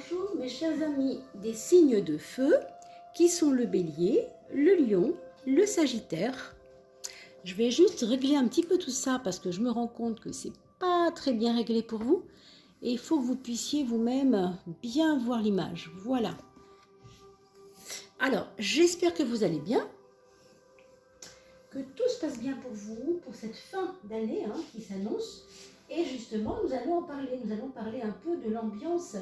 Bonjour mes chers amis des signes de feu qui sont le bélier, le lion, le sagittaire. Je vais juste régler un petit peu tout ça parce que je me rends compte que c'est pas très bien réglé pour vous et il faut que vous puissiez vous-même bien voir l'image. Voilà. Alors, j'espère que vous allez bien, que tout se passe bien pour vous, pour cette fin d'année qui s'annonce. Et justement, nous allons en parler. Nous allons parler un peu de l'ambiance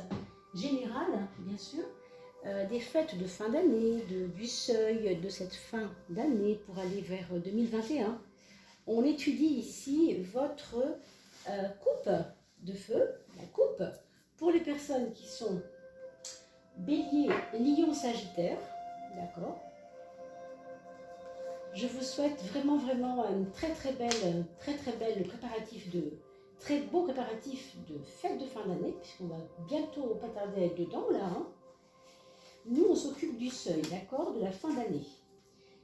générale, bien sûr, des fêtes de fin d'année, du seuil de cette fin d'année pour aller vers 2021. On étudie ici votre coupe de feu, la coupe, pour les personnes qui sont bélier, lion, sagittaire, d'accord. Je vous souhaite vraiment une très belle préparatif très beau préparatif de fête de fin d'année, puisqu'on va bientôt pas tarder à être dedans là. Nous, on s'occupe du seuil, d'accord, de la fin d'année.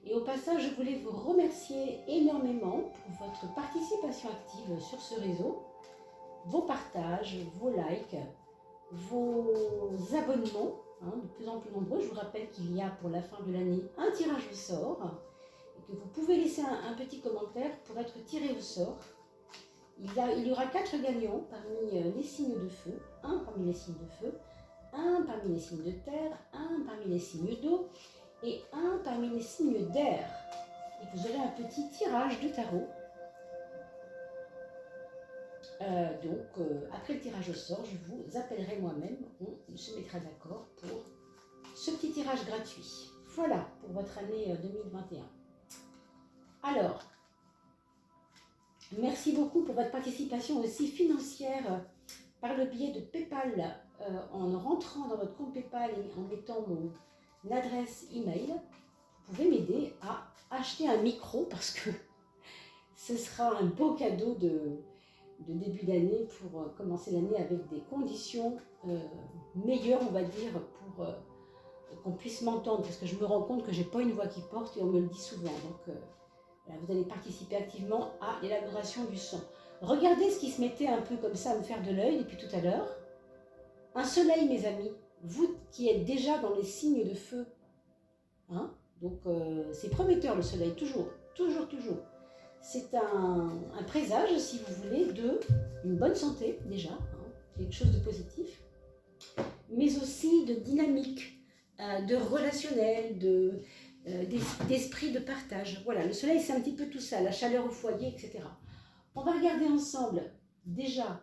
Et au passage, je voulais vous remercier énormément pour votre participation active sur ce réseau, vos partages, vos likes, vos abonnements, de plus en plus nombreux. Je vous rappelle qu'il y a pour la fin de l'année un tirage au sort, et que vous pouvez laisser un petit commentaire pour être tiré au sort. Il y aura 4 gagnants parmi les signes de feu, un parmi les signes de feu, un parmi les signes de terre, un parmi les signes d'eau et un parmi les signes d'air. Et vous aurez un petit tirage de tarot. Après le tirage au sort, je vous appellerai moi-même, on se mettra d'accord pour ce petit tirage gratuit. Voilà pour votre année 2021. Alors, merci beaucoup pour votre participation aussi financière par le biais de PayPal, en rentrant dans votre compte PayPal et en mettant mon adresse email. Vous pouvez m'aider à acheter un micro parce que ce sera un beau cadeau de début d'année pour commencer l'année avec des conditions meilleures, on va dire, pour qu'on puisse m'entendre, parce que je me rends compte que j'ai pas une voix qui porte et on me le dit souvent. Donc vous allez participer activement à l'élaboration du son. Regardez ce qui se mettait un peu comme ça à me faire de l'œil depuis tout à l'heure. Un soleil, mes amis, vous qui êtes déjà dans les signes de feu. Donc c'est prometteur le soleil, toujours. C'est un présage, si vous voulez, d'une bonne santé déjà, quelque chose de positif, mais aussi de dynamique, de relationnel, d'esprit de partage. Voilà, le soleil c'est un petit peu tout ça, la chaleur au foyer, etc. On va regarder ensemble déjà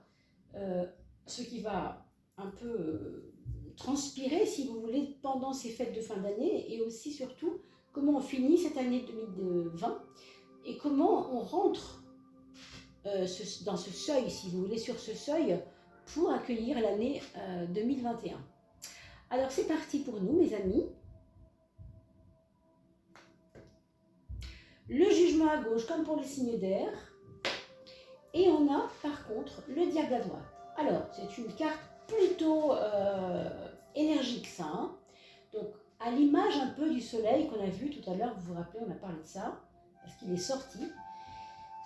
ce qui va un peu transpirer, si vous voulez, pendant ces fêtes de fin d'année, et aussi surtout comment on finit cette année 2020 et comment on rentre dans ce seuil, si vous voulez, sur ce seuil pour accueillir l'année 2021. Alors c'est parti pour nous, mes amis. Le jugement à gauche, comme pour les signes d'air. Et on a, par contre, le diable à droite. Alors, c'est une carte plutôt énergique, ça. Donc, à l'image un peu du soleil qu'on a vu tout à l'heure, vous vous rappelez, on a parlé de ça, parce qu'il est sorti.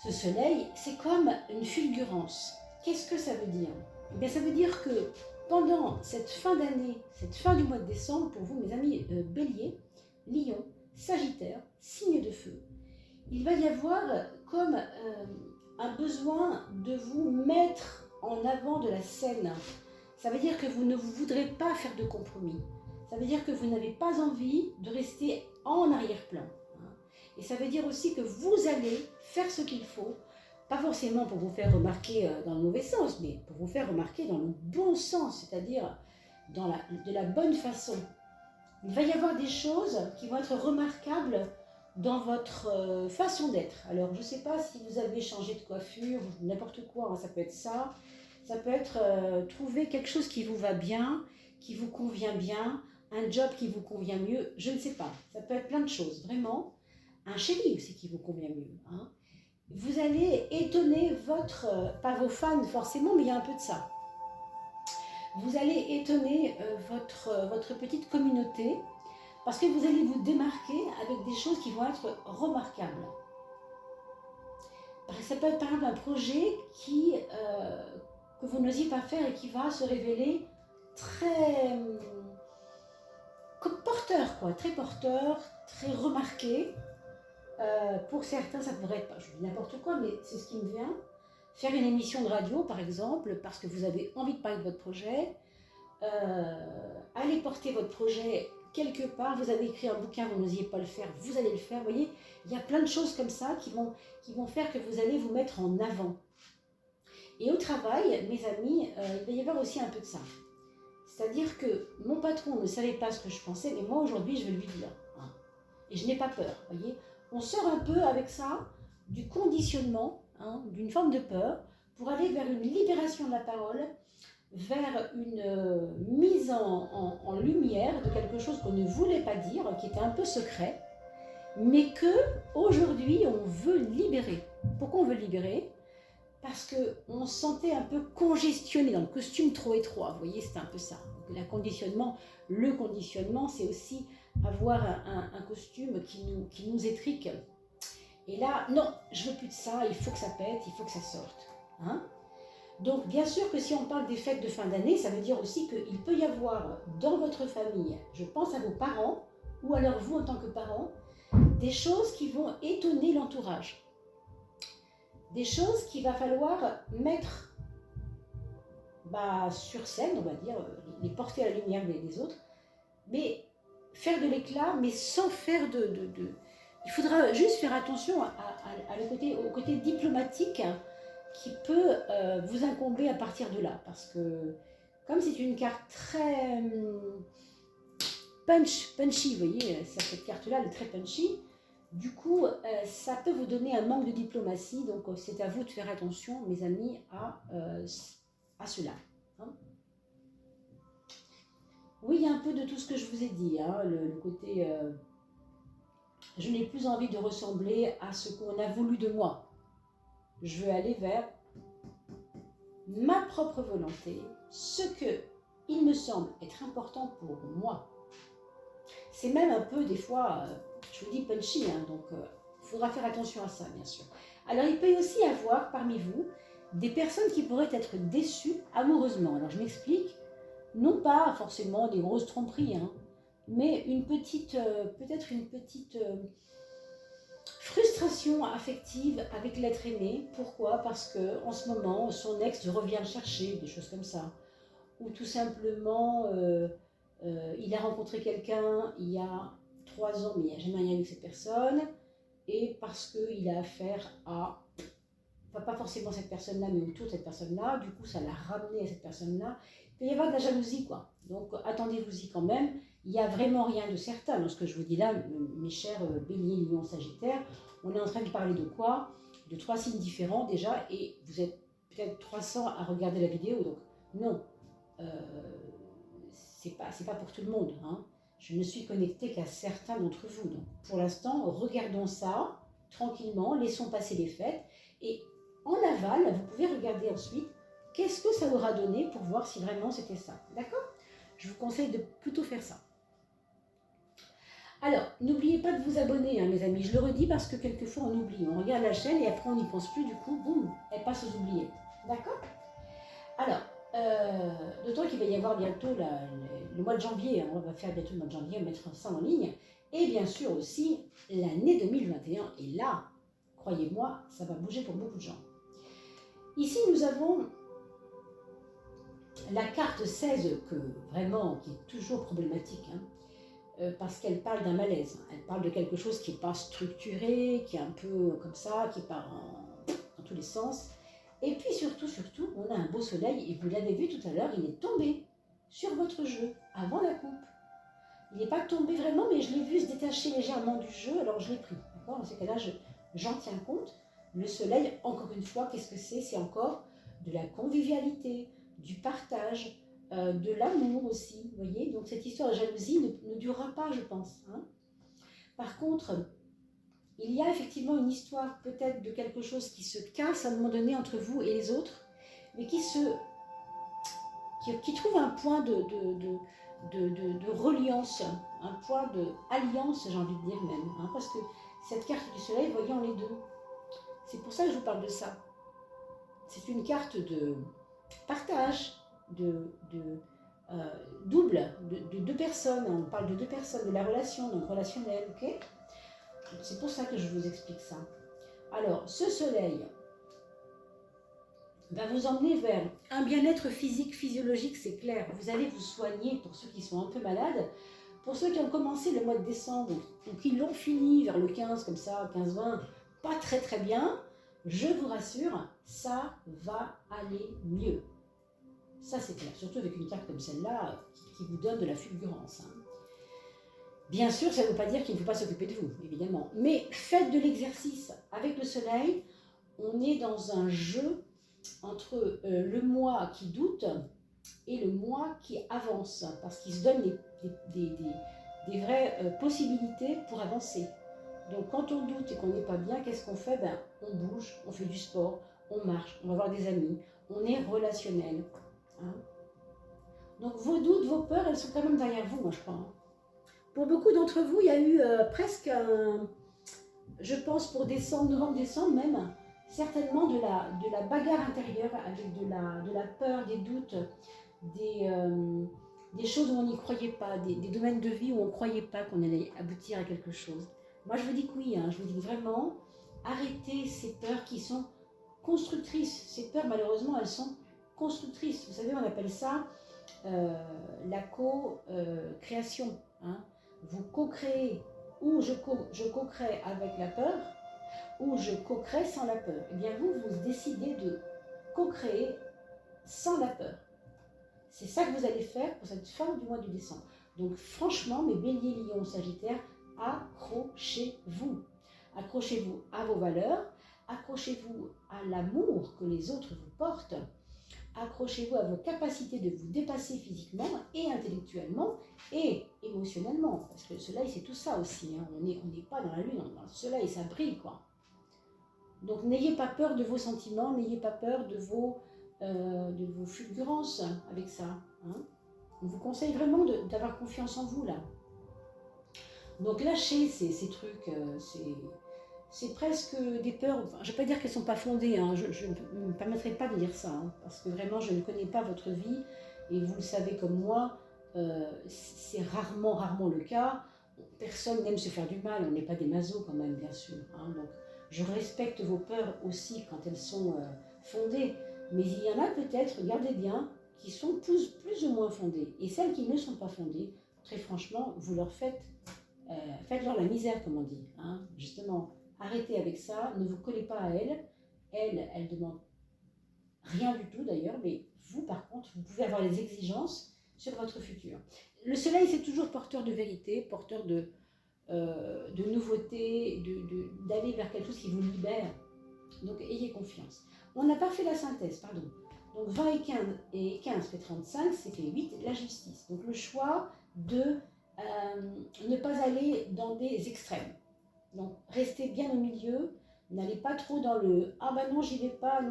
Ce soleil, c'est comme une fulgurance. Qu'est-ce que ça veut dire? Eh bien, ça veut dire que pendant cette fin d'année, cette fin du mois de décembre, pour vous, mes amis bélier, lion, sagittaire, signe de feu, il va y avoir comme un besoin de vous mettre en avant de la scène. Ça veut dire que vous ne voudrez pas faire de compromis. Ça veut dire que vous n'avez pas envie de rester en arrière-plan. Et ça veut dire aussi que vous allez faire ce qu'il faut, pas forcément pour vous faire remarquer dans le mauvais sens, mais pour vous faire remarquer dans le bon sens, c'est-à-dire de la bonne façon. Il va y avoir des choses qui vont être remarquables dans votre façon d'être. Alors, je ne sais pas si vous avez changé de coiffure, n'importe quoi, ça peut être ça. Ça peut être trouver quelque chose qui vous va bien, qui vous convient bien, un job qui vous convient mieux, je ne sais pas. Ça peut être plein de choses, vraiment. Un chéri aussi qui vous convient mieux. Vous allez étonner pas vos fans forcément, mais il y a un peu de ça. Vous allez étonner votre petite communauté, parce que vous allez vous démarquer avec des choses qui vont être remarquables. Ça peut être par exemple un projet que vous n'osiez pas faire et qui va se révéler très porteur, quoi, très porteur, très remarqué. Pour certains, ça pourrait être, je dis n'importe quoi, mais c'est ce qui me vient. Faire une émission de radio, par exemple, parce que vous avez envie de parler de votre projet. Allez porter votre projet quelque part. Vous avez écrit un bouquin, vous n'osiez pas le faire, vous allez le faire. Vous voyez, il y a plein de choses comme ça qui vont faire que vous allez vous mettre en avant. Et au travail, mes amis, il va y avoir aussi un peu de ça. C'est-à-dire que mon patron ne savait pas ce que je pensais, mais moi aujourd'hui, je vais lui dire. Hein. Et je n'ai pas peur, vous voyez. On sort un peu avec ça du conditionnement, hein, d'une forme de peur, pour aller vers une libération de la parole, vers une mise en lumière de quelque chose qu'on ne voulait pas dire, qui était un peu secret, mais que aujourd'hui on veut libérer. Pourquoi on veut le libérer? Parce qu'on se sentait un peu congestionné dans le costume trop étroit. Vous voyez, c'était un peu ça. Donc, le conditionnement, c'est aussi avoir un costume qui nous étrique. Et là, non, je veux plus de ça, il faut que ça pète, il faut que ça sorte. Hein? Donc, bien sûr que si on parle des fêtes de fin d'année, ça veut dire aussi qu'il peut y avoir dans votre famille, je pense à vos parents, ou alors vous en tant que parents, des choses qui vont étonner l'entourage. Des choses qu'il va falloir mettre sur scène, on va dire, les porter à la lumière des autres, mais faire de l'éclat, mais sans faire Il faudra juste faire attention au côté diplomatique qui peut vous incomber à partir de là, parce que comme c'est une carte très punchy, vous voyez, cette carte-là, elle est très punchy, du coup, ça peut vous donner un manque de diplomatie, donc c'est à vous de faire attention, mes amis, à cela. Hein. Oui, il y a un peu de tout ce que je vous ai dit, hein, le côté... je n'ai plus envie de ressembler à ce qu'on a voulu de moi. Je veux aller vers ma propre volonté, ce que il me semble être important pour moi. C'est même un peu, des fois, je vous dis punchy, hein, donc il faudra faire attention à ça, bien sûr. Alors, il peut y aussi avoir parmi vous des personnes qui pourraient être déçues amoureusement. Alors, je m'explique, non pas forcément des grosses tromperies, hein, mais peut-être une petite frustration affective avec l'être aimé. Pourquoi? Parce qu'en ce moment, son ex revient le chercher, des choses comme ça. Ou tout simplement, il a rencontré quelqu'un il y a 3 ans, mais il n'y a jamais rien avec cette personne. Et parce qu'il a affaire à, pas forcément cette personne-là, mais autour de cette personne-là, du coup, ça l'a ramené à cette personne-là. Il peut y avoir de la jalousie, quoi. Donc, attendez-vous-y quand même. Il n'y a vraiment rien de certain dans ce que je vous dis là, mes chers Bélier, Lion, Sagittaire. On est en train de parler de quoi? De 3 signes différents déjà, et vous êtes peut-être 300 à regarder la vidéo, donc non, c'est pas pour tout le monde. Hein. Je ne suis connectée qu'à certains d'entre vous. Donc pour l'instant, regardons ça tranquillement, laissons passer les fêtes, et en aval, vous pouvez regarder ensuite qu'est-ce que ça aura donné pour voir si vraiment c'était ça. D'accord? Je vous conseille de plutôt faire ça. Alors, n'oubliez pas de vous abonner, hein, mes amis. Je le redis parce que quelquefois on oublie. On regarde la chaîne et après on n'y pense plus. Du coup, boum, elle passe aux oubliés. D'accord? Alors, d'autant qu'il va y avoir bientôt le mois de janvier. Hein, on va faire bientôt le mois de janvier, mettre ça en ligne. Et bien sûr aussi l'année 2021. Et là, croyez-moi, ça va bouger pour beaucoup de gens. Ici, nous avons la carte 16, qui est toujours problématique. Hein. Parce qu'elle parle d'un malaise, elle parle de quelque chose qui n'est pas structuré, qui est un peu comme ça, qui part dans tous les sens. Et puis surtout, on a un beau soleil, et vous l'avez vu tout à l'heure, il est tombé sur votre jeu, avant la coupe. Il n'est pas tombé vraiment, mais je l'ai vu se détacher légèrement du jeu, alors je l'ai pris. D'accord? Dans ce cas-là, j'en tiens compte. Le soleil, encore une fois, qu'est-ce que c'est? C'est encore de la convivialité, du partage, de l'amour aussi, vous voyez. Donc cette histoire de jalousie ne durera pas, je pense. Hein. Par contre, il y a effectivement une histoire peut-être de quelque chose qui se casse à un moment donné entre vous et les autres, mais qui trouve un point de reliance, un point d'alliance, j'ai envie de dire même. Hein, parce que cette carte du soleil, voyons les deux. C'est pour ça que je vous parle de ça. C'est une carte de partage, double de deux personnes. On parle de deux personnes, de la relation, donc relationnelle, ok? C'est pour ça que je vous explique ça. Alors, ce soleil va vous emmener vers un bien-être physique, physiologique, c'est clair. Vous allez vous soigner pour ceux qui sont un peu malades. Pour ceux qui ont commencé le mois de décembre ou qui l'ont fini vers le 15, comme ça, 15-20, pas très très bien, je vous rassure, ça va aller mieux. Ça c'est clair, surtout avec une carte comme celle-là qui vous donne de la fulgurance. Hein. Bien sûr, ça ne veut pas dire qu'il ne faut pas s'occuper de vous, évidemment. Mais faites de l'exercice. Avec le soleil, on est dans un jeu entre le moi qui doute et le moi qui avance, parce qu'il se donne des vraies possibilités pour avancer. Donc quand on doute et qu'on n'est pas bien, qu'est-ce qu'on fait? On bouge, on fait du sport, on marche, on va voir des amis, on est relationnel. Hein. Donc vos doutes, vos peurs, elles sont quand même derrière vous, moi je crois. Hein. Pour beaucoup d'entre vous, il y a eu presque je pense pour décembre, novembre-décembre même, certainement de la bagarre intérieure avec de la peur, des doutes, des choses où on n'y croyait pas, des domaines de vie où on ne croyait pas qu'on allait aboutir à quelque chose. Moi, je vous dis que oui, hein, je vous dis vraiment, arrêtez ces peurs qui sont constructrices. Ces peurs, malheureusement, elles sont constructrices. Vous savez, on appelle ça la co-création. Hein. Vous co-créez, ou je co-crée avec la peur, ou je co-crée sans la peur. Eh bien, vous décidez de co-créer sans la peur. C'est ça que vous allez faire pour cette fin du mois de décembre. Donc, franchement, mes béliers, lions, sagittaires, accrochez-vous. Accrochez-vous à vos valeurs, accrochez-vous à l'amour que les autres vous portent, accrochez-vous à vos capacités de vous dépasser physiquement et intellectuellement et émotionnellement. Parce que le soleil, c'est tout ça aussi. Hein. On n'est pas dans la lune, on est dans le soleil, ça brille, quoi. Donc, n'ayez pas peur de vos sentiments, n'ayez pas peur de vos fulgurances avec ça. Hein. On vous conseille vraiment d'avoir confiance en vous, là. Donc, lâchez ces trucs, c'est presque des peurs, enfin, je ne vais pas dire qu'elles ne sont pas fondées, hein, je ne me permettrai pas de dire ça, hein, parce que vraiment je ne connais pas votre vie, et vous le savez comme moi, c'est rarement le cas. Personne n'aime se faire du mal, on n'est pas des masos quand même, bien sûr. Hein, donc je respecte vos peurs aussi quand elles sont fondées, mais il y en a peut-être, regardez bien, qui sont plus ou moins fondées, et celles qui ne sont pas fondées, très franchement, vous leur faites-leur la misère, comme on dit, hein, justement. Arrêtez avec ça, ne vous collez pas à elle. Elle demande rien du tout d'ailleurs, mais vous par contre, vous pouvez avoir des exigences sur votre futur. Le soleil, c'est toujours porteur de vérité, porteur de nouveauté, d'aller vers quelque chose qui vous libère. Donc ayez confiance. On n'a pas fait la synthèse, pardon. Donc 20 et 15 fait 35, c'est fait 8, la justice. Donc le choix de ne pas aller dans des extrêmes. Donc, restez bien au milieu, n'allez pas trop dans le « ah bah non, j'y vais pas,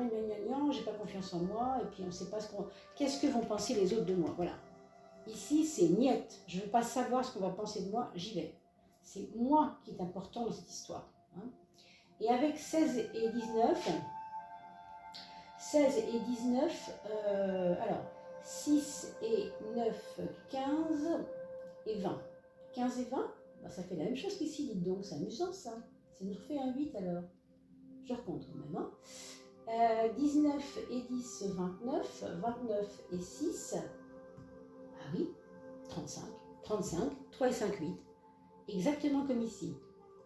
j'ai pas confiance en moi, et puis on sait pas qu'est-ce que vont penser les autres de moi ». Voilà. Ici, c'est niette, je ne veux pas savoir ce qu'on va penser de moi, j'y vais. C'est moi qui est important dans cette histoire. Hein. Et avec 16 et 19, alors 6 et 9, 15 et 20. 15 et 20, bah, ça fait la même chose qu'ici, dites donc, c'est amusant ça. Ça nous refait un 8 alors. Je recompte quand même. Hein. 19 et 10, 29. 29 et 6, ah oui, 35. 35, 3 et 5, 8. Exactement comme ici.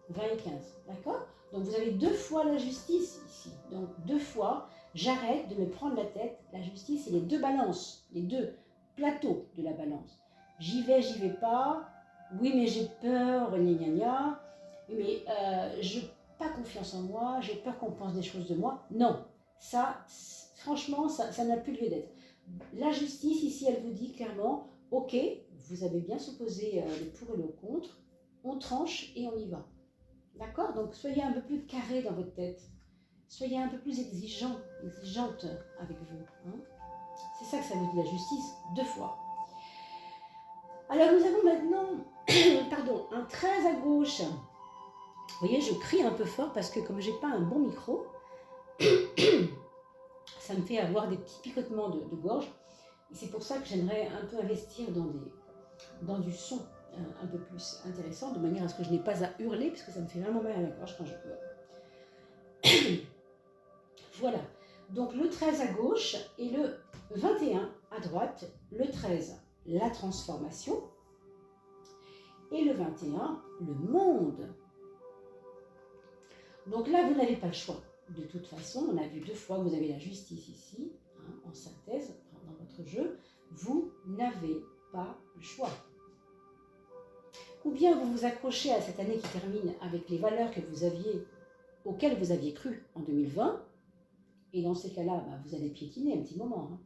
20 et 15, d'accord? Donc vous avez 2 fois la justice ici. Donc 2 fois, j'arrête de me prendre la tête. La justice, c'est les 2 balances, les 2 plateaux de la balance. J'y vais pas. Oui, mais j'ai peur, gna gna gna. Mais je n'ai pas confiance en moi, j'ai peur qu'on pense des choses de moi. Non, ça, franchement, ça n'a plus lieu d'être. La justice, ici, elle vous dit clairement, ok, vous avez bien supposé le pour et le contre, on tranche et on y va. D'accord? Donc, soyez un peu plus carré dans votre tête. Soyez un peu plus exigeante avec vous. Hein. C'est ça que ça veut dire la justice, 2 fois. Alors, nous avons maintenant pardon, un 13 à gauche. Vous voyez, je crie un peu fort parce que comme je n'ai pas un bon micro, ça me fait avoir des petits picotements de gorge. Et c'est pour ça que j'aimerais un peu investir dans du son un peu plus intéressant, de manière à ce que je n'ai pas à hurler, parce que ça me fait vraiment mal à la gorge quand je hurle. Voilà. Donc le 13 à gauche et le 21 à droite. Le 13, la transformation. Et le 21, le monde. Donc là, vous n'avez pas le choix. De toute façon, on a vu 2 fois que vous avez la justice ici, hein, en synthèse, dans votre jeu. Vous n'avez pas le choix. Ou bien vous vous accrochez à cette année qui termine avec les valeurs que vous aviez, auxquelles vous aviez cru en 2020, et dans ces cas-là, bah, vous allez piétiner un petit moment. Hein.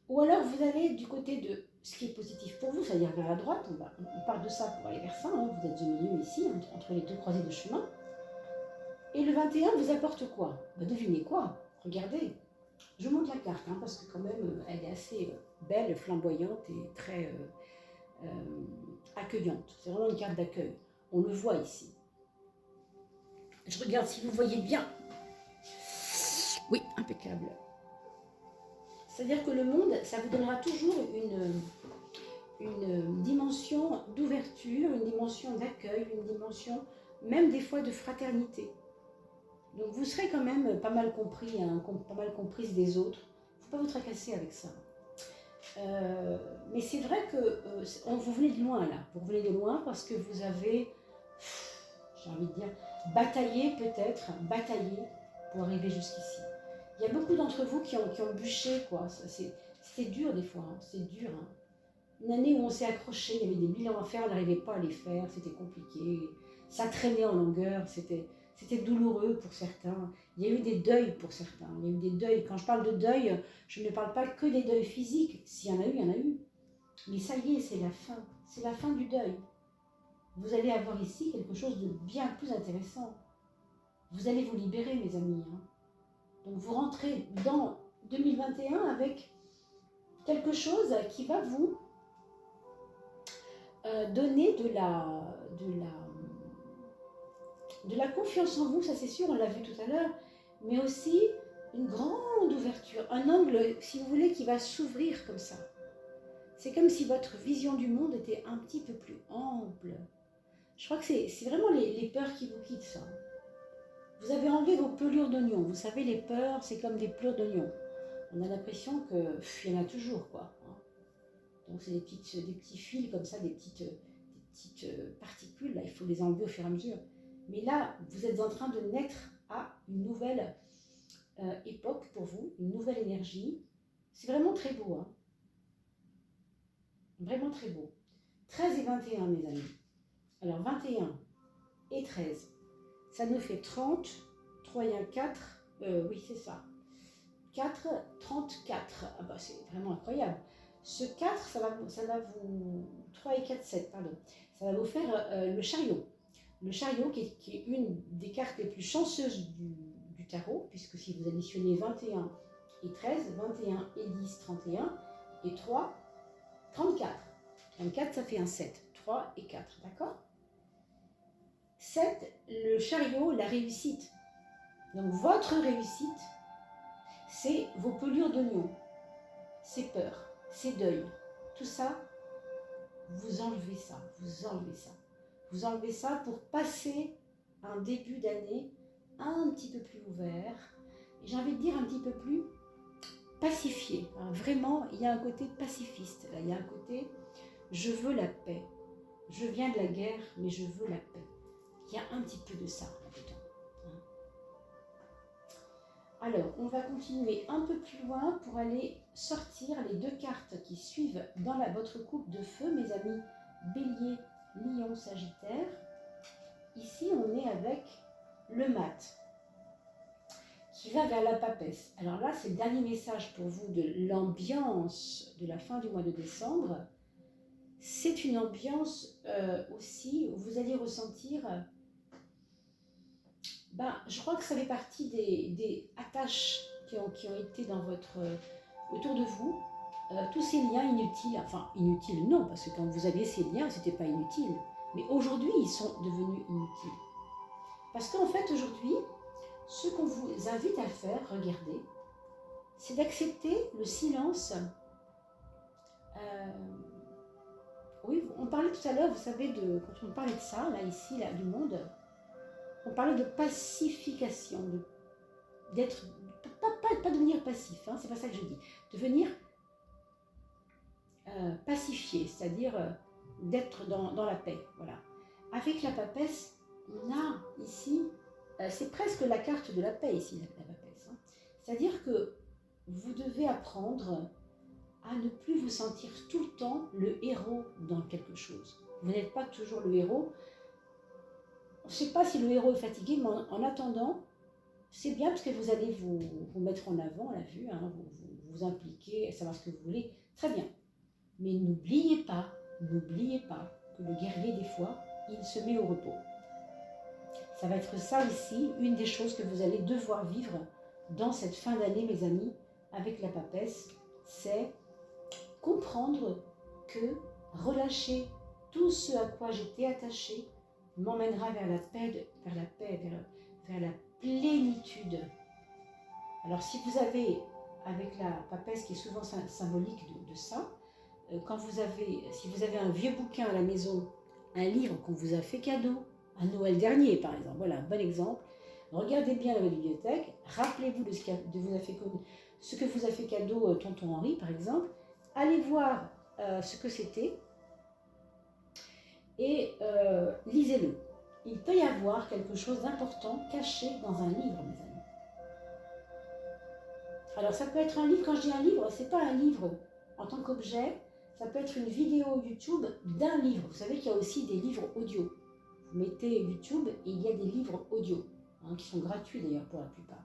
Ou alors vous allez du côté de ce qui est positif pour vous, c'est-à-dire vers la droite, on part de ça pour aller vers ça, hein, vous êtes au milieu ici, entre les 2 croisées de chemin. Et le 21 vous apporte quoi? Bah, devinez quoi? Regardez, je vous montre la carte, hein, parce que quand même, elle est assez belle, flamboyante et très accueillante. C'est vraiment une carte d'accueil. On le voit ici. Je regarde si vous voyez bien. Oui, impeccable. C'est-à-dire que le monde, ça vous donnera toujours une dimension d'ouverture, une dimension d'accueil, une dimension même des fois de fraternité. Donc vous serez quand même pas mal compris, hein, pas mal comprise des autres. Il ne faut pas vous tracasser avec ça. Mais c'est vrai que vous venez de loin là. Vous venez de loin parce que vous avez, j'ai envie de dire, bataillé pour arriver jusqu'ici. Il y a beaucoup d'entre vous qui ont bûché, quoi. C'était dur des fois, hein. C'est dur. Hein. Une année où on s'est accroché, il y avait des bilans à faire, on n'arrivait pas à les faire, c'était compliqué. Ça traînait en longueur, c'était douloureux pour certains. Il y a eu des deuils pour certains. Il y a eu des deuils. Quand je parle de deuil, je ne parle pas que des deuils physiques. S'il y en a eu, il y en a eu. Mais ça y est, c'est la fin. C'est la fin du deuil. Vous allez avoir ici quelque chose de bien plus intéressant. Vous allez vous libérer, mes amis. Hein. Donc vous rentrez dans 2021 avec quelque chose qui va vous donner de la confiance en vous, ça c'est sûr, on l'a vu tout à l'heure, mais aussi une grande ouverture, un angle, si vous voulez, qui va s'ouvrir comme ça. C'est comme si votre vision du monde était un petit peu plus ample. Je crois que c'est vraiment les peurs qui vous quittent, ça. Vous avez enlevé vos pelures d'oignon. Vous savez, les peurs, c'est comme des pelures d'oignon. On a l'impression qu'il y en a toujours, quoi. Donc c'est des petits fils comme ça, des petites particules, là, il faut les enlever au fur et à mesure. Mais là, vous êtes en train de naître à une nouvelle époque pour vous, une nouvelle énergie. C'est vraiment très beau, hein. Vraiment très beau. 13 et 21, mes amis. Alors 21 et 13, ça nous fait 30, 3 et 1, 4, oui c'est ça. 4, 34, ah bah c'est vraiment incroyable. Ce 4, ça va vous, 3 et 4, 7, pardon, ça va vous faire le chariot. Le chariot qui est une des cartes les plus chanceuses du tarot, puisque si vous additionnez 21 et 13, 21 et 10, 31, et 3, 34. 34, ça fait un 7, 3 et 4, d'accord? 7, le chariot, la réussite. Donc votre réussite, c'est vos pelures d'oignon, ces peurs, ces deuils. Tout ça, vous enlevez ça, vous enlevez ça. Vous enlevez ça pour passer un début d'année un petit peu plus ouvert. Et j'ai envie de dire un petit peu plus pacifié. Hein. Vraiment, il y a un côté pacifiste. Là. Il y a un côté, je veux la paix. Je viens de la guerre, mais je veux la paix. Il y a un petit peu de ça là-dedans. Alors, on va continuer un peu plus loin pour aller sortir les 2 cartes qui suivent dans votre coupe de feu, mes amis Bélier, Lion, Sagittaire. Ici, on est avec le mat qui va vers la papesse. Alors là, c'est le dernier message pour vous de l'ambiance de la fin du mois de décembre. C'est une ambiance aussi où vous allez ressentir... je crois que ça fait partie des attaches qui ont été dans autour de vous. Tous ces liens inutiles, enfin inutiles non, parce que quand vous aviez ces liens, ce n'était pas inutile. Mais aujourd'hui, ils sont devenus inutiles. Parce qu'en fait, aujourd'hui, ce qu'on vous invite à faire, regardez, c'est d'accepter le silence Oui, on parlait tout à l'heure, vous savez, quand on parlait de ça, là, ici, là, du monde, on parlait de pacification, d'être, pas devenir passif, hein, c'est pas ça que je dis, devenir pacifié, c'est-à-dire d'être dans la paix, voilà. Avec la papesse, on a ici, c'est presque la carte de la paix ici, la papesse, hein. C'est-à-dire que vous devez apprendre à ne plus vous sentir tout le temps le héros dans quelque chose. Vous n'êtes pas toujours le héros. Je ne sais pas si le héros est fatigué, mais en attendant, c'est bien parce que vous allez vous mettre en avant, on l'a vu, hein, vous impliquer, savoir ce que vous voulez, très bien. Mais n'oubliez pas que le guerrier, des fois, il se met au repos. Ça va être ça aussi, une des choses que vous allez devoir vivre dans cette fin d'année, mes amis, avec la papesse, c'est comprendre que relâcher tout ce à quoi j'étais attachée m'emmènera vers la paix, vers la plénitude. Alors si vous avez, avec la papesse qui est souvent symbolique de ça, si vous avez un vieux bouquin à la maison, un livre qu'on vous a fait cadeau, à Noël dernier par exemple, voilà un bon exemple, regardez bien dans votre bibliothèque, rappelez-vous de ce que vous a fait cadeau tonton Henri par exemple, allez voir ce que c'était et lisez-le. Il peut y avoir quelque chose d'important caché dans un livre, mes amis. Alors ça peut être un livre, quand je dis un livre, c'est pas un livre en tant qu'objet, ça peut être une vidéo YouTube d'un livre. Vous savez qu'il y a aussi des livres audio. Vous mettez YouTube et il y a des livres audio, hein, qui sont gratuits d'ailleurs pour la plupart.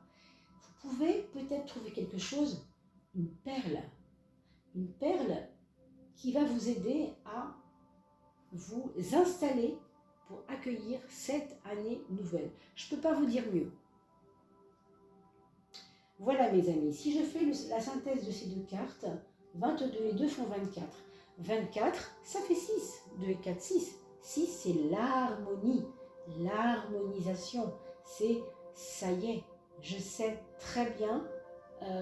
Vous pouvez peut-être trouver quelque chose, une perle qui va vous aider à vous installer pour accueillir cette année nouvelle. Je ne peux pas vous dire mieux. Voilà mes amis, si je fais la synthèse de ces deux cartes, 22 et 2 font 24. 24, ça fait 6. 2 et 4, 6. 6, c'est l'harmonie, l'harmonisation. C'est, ça y est, je sais très bien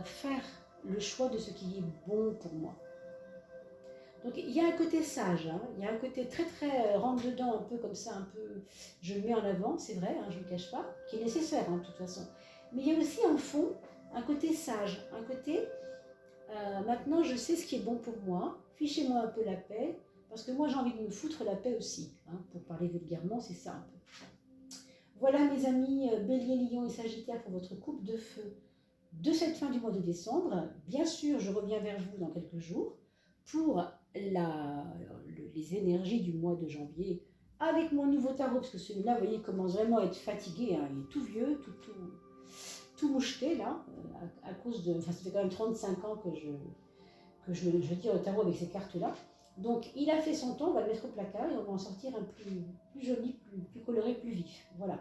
faire le choix de ce qui est bon pour moi. Donc il y a un côté sage, hein, il y a un côté très rentre-dedans, un peu comme ça, un peu, je le mets en avant, c'est vrai, hein, je ne le cache pas, qui est nécessaire hein, de toute façon. Mais il y a aussi en fond un côté sage, un côté, maintenant je sais ce qui est bon pour moi, fichez-moi un peu la paix, parce que moi j'ai envie de me foutre la paix aussi, hein, pour parler vulgairement, c'est ça un peu. Voilà mes amis, Bélier, Lion et Sagittaire pour votre coupe de feu de cette fin du mois de décembre. Bien sûr, je reviens vers vous dans quelques jours pour les énergies du mois de janvier avec mon nouveau tarot, parce que celui-là, vous voyez, commence vraiment à être fatigué, hein, il est tout vieux, tout moucheté là, à cause de, enfin ça fait quand même 35 ans que je tire le tarot avec ces cartes-là. Donc il a fait son temps, on va le mettre au placard et on va en sortir un plus joli, plus coloré, plus vif. Voilà.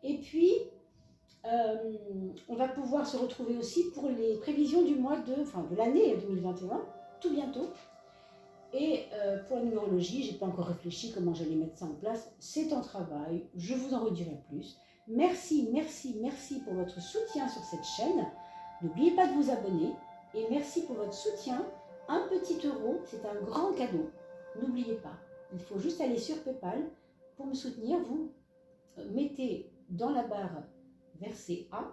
Et puis, on va pouvoir se retrouver aussi pour les prévisions du mois de l'année 2021, tout bientôt. Et pour la numérologie, je n'ai pas encore réfléchi comment j'allais mettre ça en place. C'est en travail, je vous en redirai plus. Merci, merci, merci pour votre soutien sur cette chaîne. N'oubliez pas de vous abonner. Et merci pour votre soutien. Un petit euro, c'est un grand cadeau. N'oubliez pas, il faut juste aller sur PayPal pour me soutenir. Vous mettez dans la barre versée A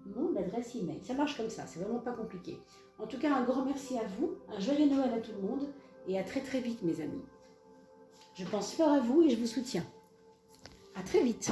mon adresse email. Ça marche comme ça, c'est vraiment pas compliqué. En tout cas, un grand merci à vous, un joyeux Noël à tout le monde et à très vite mes amis. Je pense fort à vous et je vous soutiens. À très vite.